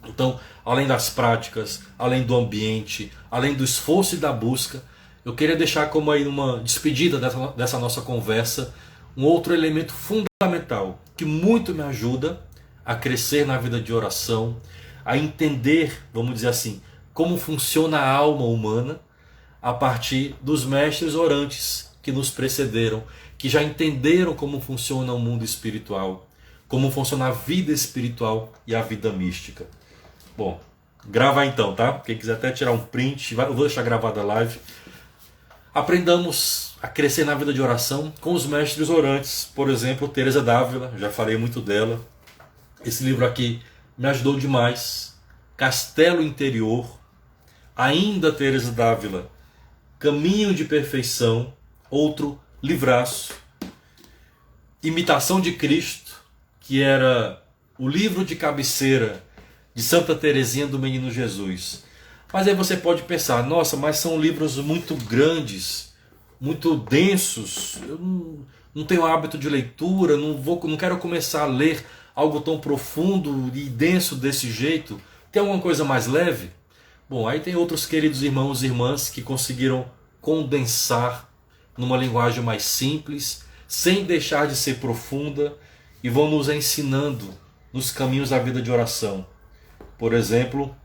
Então, além das práticas, além do ambiente, além do esforço e da busca, eu queria deixar como aí uma despedida dessa nossa conversa, um outro elemento fundamental que muito me ajuda a crescer na vida de oração, a entender, vamos dizer assim, como funciona a alma humana a partir dos mestres orantes que nos precederam, que já entenderam como funciona o mundo espiritual, como funciona a vida espiritual e a vida mística. Bom, grava então, tá? Quem quiser até tirar um print, eu vou deixar gravada a live. Aprendamos a crescer na vida de oração com os mestres orantes, por exemplo, Teresa d'Ávila, já falei muito dela. Esse livro aqui me ajudou demais. Castelo Interior, ainda Teresa d'Ávila, Caminho de Perfeição, outro livraço. Imitação de Cristo, que era o livro de cabeceira de Santa Teresinha do Menino Jesus. Mas aí você pode pensar, nossa, mas são livros muito grandes, muito densos, eu não tenho hábito de leitura, não quero começar a ler algo tão profundo e denso desse jeito. Tem alguma coisa mais leve? Bom, aí tem outros queridos irmãos e irmãs que conseguiram condensar numa linguagem mais simples, sem deixar de ser profunda, e vão nos ensinando nos caminhos da vida de oração. Por exemplo,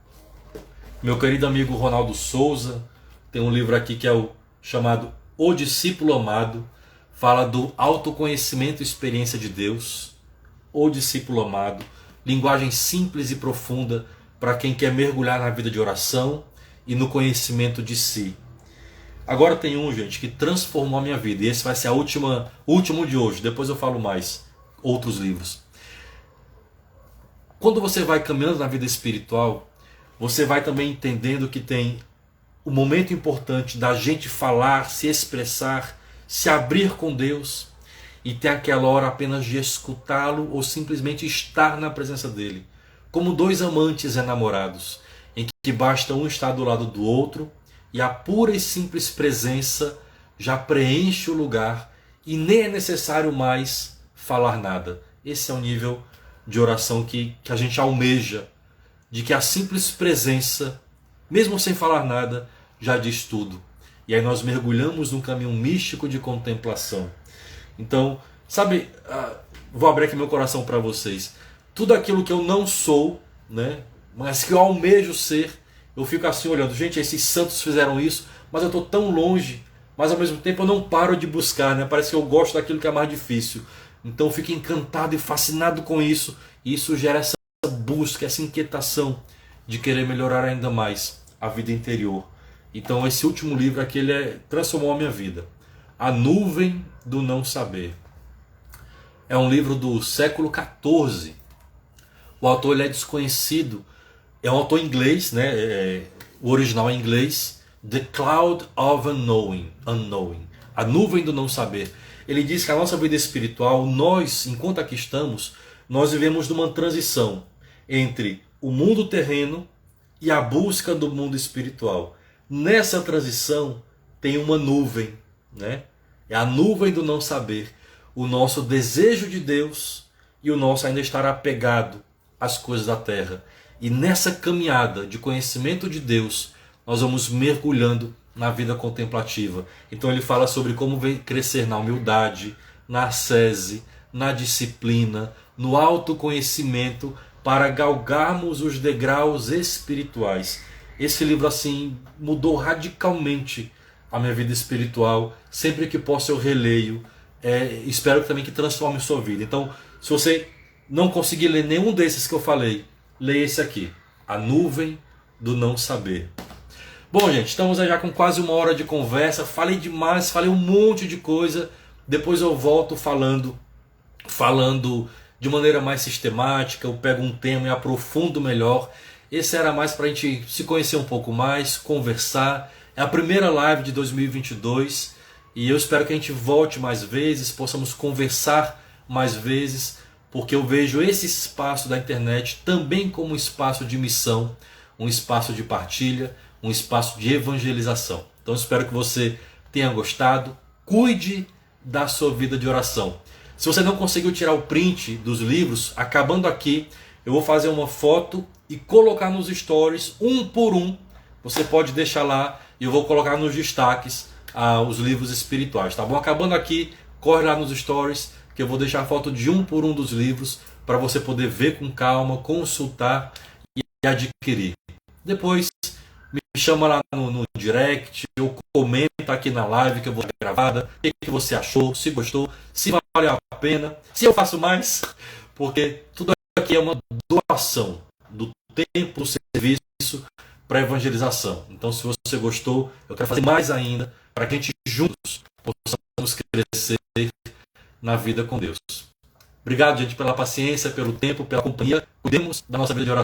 meu querido amigo Ronaldo Souza tem um livro aqui que é o chamado O Discípulo Amado, fala do autoconhecimento e experiência de Deus. O Discípulo Amado, linguagem simples e profunda para quem quer mergulhar na vida de oração e no conhecimento de si. Agora tem um, gente, que transformou a minha vida, e esse vai ser o último de hoje, depois eu falo mais outros livros. Quando você vai caminhando na vida espiritual, você vai também entendendo que tem o momento importante da gente falar, se expressar, se abrir com Deus, e tem aquela hora apenas de escutá-lo ou simplesmente estar na presença dele, como dois amantes enamorados, em que basta um estar do lado do outro e a pura e simples presença já preenche o lugar e nem é necessário mais falar nada. Esse é o nível de oração que a gente almeja, de que a simples presença, mesmo sem falar nada, já diz tudo. E aí nós mergulhamos num caminho místico de contemplação. Então, sabe, vou abrir aqui meu coração para vocês. Tudo aquilo que eu não sou, né, mas que eu almejo ser, eu fico assim olhando. Gente, esses santos fizeram isso, mas eu estou tão longe, mas ao mesmo tempo eu não paro de buscar, né? Parece que eu gosto daquilo que é mais difícil. Então eu fico encantado e fascinado com isso, e isso gera essa busca, essa inquietação de querer melhorar ainda mais a vida interior. Então esse último livro aqui, ele transformou a minha vida. A Nuvem do Não Saber. É um livro do século XIV. O autor, ele é desconhecido. É um autor inglês, né? O original é em inglês. The Cloud of Unknowing. A Nuvem do Não Saber. Ele diz que a nossa vida espiritual, nós, enquanto aqui estamos, nós vivemos numa transição entre o mundo terreno e a busca do mundo espiritual. Nessa transição tem uma nuvem, né? É a nuvem do não saber. O nosso desejo de Deus e o nosso ainda estar apegado às coisas da terra. E nessa caminhada de conhecimento de Deus, nós vamos mergulhando na vida contemplativa. Então ele fala sobre como crescer na humildade, na ascese, na disciplina, no autoconhecimento, para galgarmos os degraus espirituais. Esse livro assim mudou radicalmente a minha vida espiritual. Sempre que posso eu releio. Espero também que transforme a sua vida. Então, se você não conseguir ler nenhum desses que eu falei, leia esse aqui, A Nuvem do Não Saber. Bom, gente, estamos aí já com quase 1 hora de conversa. Falei demais, falei um monte de coisa. Depois eu volto falando de maneira mais sistemática. Eu pego um tema e aprofundo melhor. Esse era mais para a gente se conhecer um pouco mais, conversar. É a primeira live de 2022 e eu espero que a gente volte mais vezes, possamos conversar mais vezes, porque eu vejo esse espaço da internet também como um espaço de missão, um espaço de partilha, um espaço de evangelização. Então espero que você tenha gostado. Cuide da sua vida de oração. Se você não conseguiu tirar o print dos livros, acabando aqui, eu vou fazer uma foto e colocar nos stories, um por um. Você pode deixar lá e eu vou colocar nos destaques os livros espirituais, tá bom? Acabando aqui, corre lá nos stories que eu vou deixar a foto de um por um dos livros para você poder ver com calma, consultar e adquirir. Depois me chama lá no direct, eu comento aqui na live que eu vou ter gravada, o que você achou, se gostou, se valeu a pena, se eu faço mais, porque tudo aqui é uma doação do tempo, do serviço para evangelização. Então, se você gostou, eu quero fazer mais ainda para que a gente juntos possamos crescer na vida com Deus. Obrigado, gente, pela paciência, pelo tempo, pela companhia. Cuidemos da nossa vida de oração.